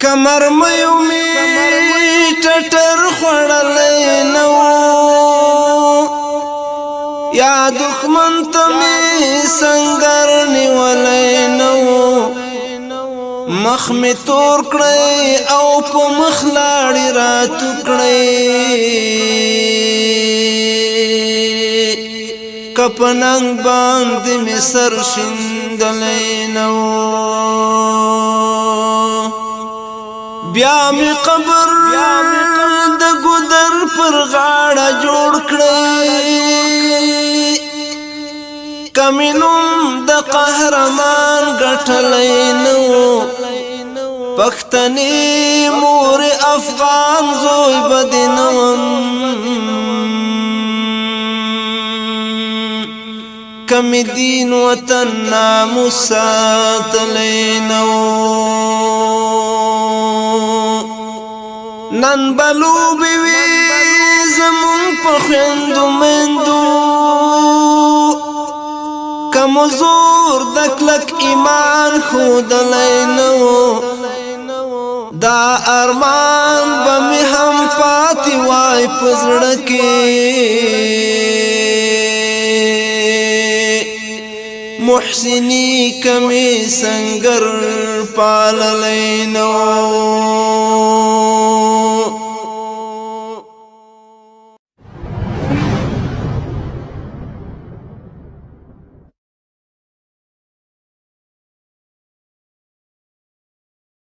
کمر مې می ټټر خړلې نو یا دښمن ته می سنگر نیولې نو مخ می تور کړې او په مخ لاړې رات کړې کپننګ باندې می سر شیندلې نو بیا می قبر د ګودر پر غاړه جوړ کړې کمینوم د قهرمان ګټلې نو پښتني مور افغان زوی بدنوم کم دین وطن ناموس ساتلی نو نن بلوبی وی زمون په خویندو مندو کمزور د کلک ایمان ښودلی نو دا ارمان به مې هم پاتې وای په زړه کې محسنی کمی سنگر پاللی نو